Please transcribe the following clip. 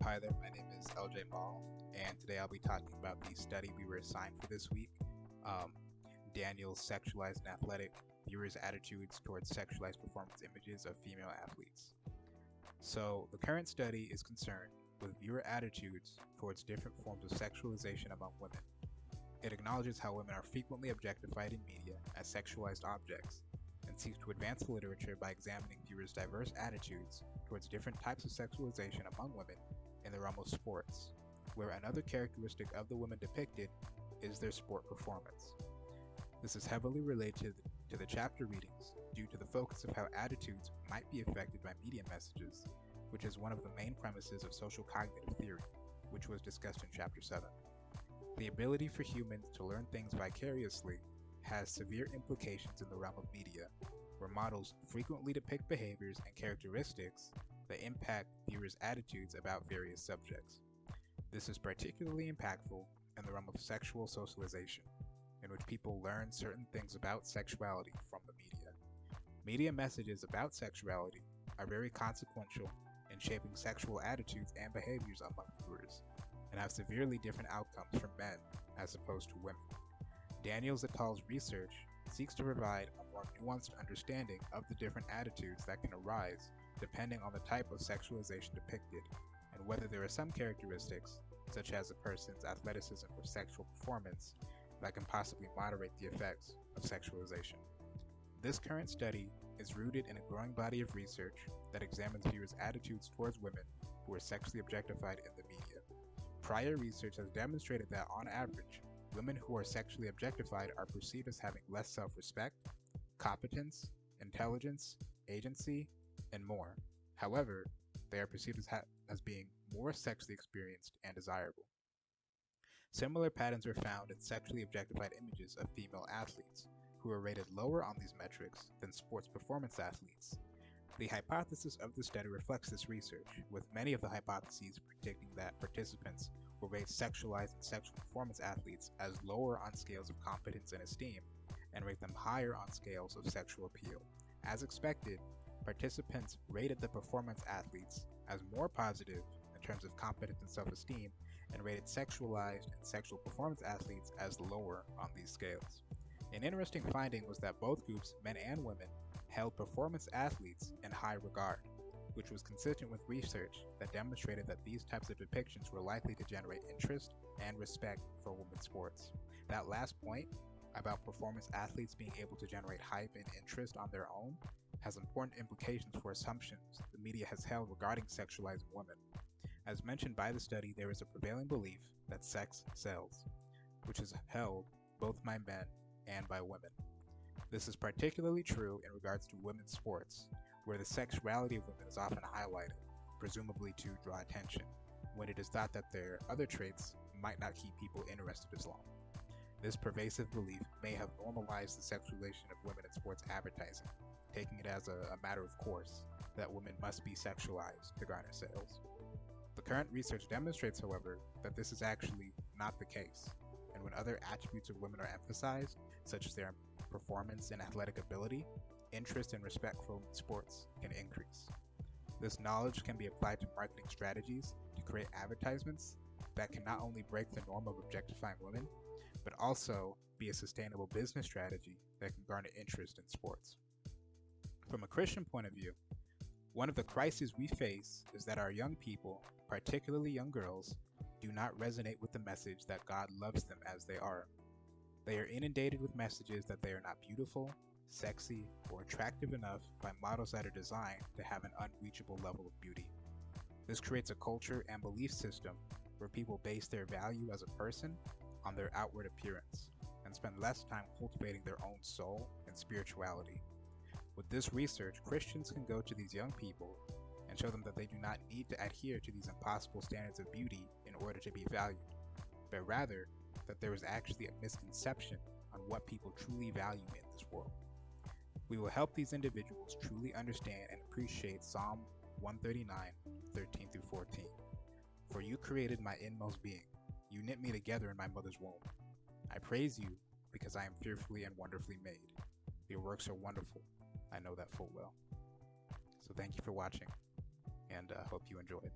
Hi there, my name is LJ Ball, and today I'll be talking about the study we were assigned for this week, um, Daniel's Sexualized and Athletic Viewers' Attitudes Towards Sexualized Performance Images of Female Athletes. So, the current study is concerned with viewer attitudes towards different forms of sexualization among women. It acknowledges how women are frequently objectified in media as sexualized objects, and seeks to advance the literature by examining viewers' diverse attitudes towards different types of sexualization among women in the realm of sports, where another characteristic of the women depicted is their sport performance. This is heavily related to the chapter readings due to the focus of how attitudes might be affected by media messages, which is one of the main premises of social cognitive theory, which was discussed in Chapter 7. The ability for humans to learn things vicariously has severe implications in the realm of media, where models frequently depict behaviors and characteristics that impact viewers' attitudes about various subjects. This is particularly impactful in the realm of sexual socialization, in which people learn certain things about sexuality from the media. Media messages about sexuality are very consequential in shaping sexual attitudes and behaviors among viewers, and have severely different outcomes for men as opposed to women. Daniels et al.'s research seeks to provide a more nuanced understanding of the different attitudes that can arise depending on the type of sexualization depicted, and whether there are some characteristics, such as a person's athleticism or sexual performance, that can possibly moderate the effects of sexualization. This current study is rooted in a growing body of research that examines viewers' attitudes towards women who are sexually objectified in the media. Prior research has demonstrated that, on average, women who are sexually objectified are perceived as having less self-respect, competence, intelligence, agency, and more. However, they are perceived as being more sexually experienced and desirable. Similar patterns are found in sexually objectified images of female athletes, who are rated lower on these metrics than sports performance athletes. The hypothesis of the study reflects this research, with many of the hypotheses predicting that participants will rate sexualized and sexual performance athletes as lower on scales of competence and esteem, and rate them higher on scales of sexual appeal. As expected, participants rated the performance athletes as more positive in terms of competence and self-esteem, and rated sexualized and sexual performance athletes as lower on these scales. An interesting finding was that both groups, men and women, held performance athletes in high regard, which was consistent with research that demonstrated that these types of depictions were likely to generate interest and respect for women's sports. That last point about performance athletes being able to generate hype and interest on their own has important implications for assumptions the media has held regarding sexualizing women. As mentioned by the study, there is a prevailing belief that sex sells, which is held both by men and by women. This is particularly true in regards to women's sports, where the sexuality of women is often highlighted, presumably to draw attention, when it is thought that their other traits might not keep people interested as long. This pervasive belief may have normalized the sexualization of women in sports advertising, taking it as a matter of course that women must be sexualized to garner sales. The current research demonstrates, however, that this is actually not the case, and when other attributes of women are emphasized, such as their performance and athletic ability, interest and respect for women's sports can increase. This knowledge can be applied to marketing strategies to create advertisements that can not only break the norm of objectifying women, but also be a sustainable business strategy that can garner interest in sports. From a Christian point of view, one of the crises we face is that our young people, particularly young girls, do not resonate with the message that God loves them as they are. They are inundated with messages that they are not beautiful, sexy, or attractive enough by models that are designed to have an unreachable level of beauty. This creates a culture and belief system where people base their value as a person on their outward appearance and spend less time cultivating their own soul and spirituality. With this research, Christians can go to these young people and show them that they do not need to adhere to these impossible standards of beauty in order to be valued, but rather that there is actually a misconception on what people truly value in this world. We will help these individuals truly understand and appreciate Psalm 139:13 through 14. For you created my inmost being. You knit me together in my mother's womb. I praise you because I am fearfully and wonderfully made. Your works are wonderful. I know that full well. So thank you for watching, and hope you enjoyed.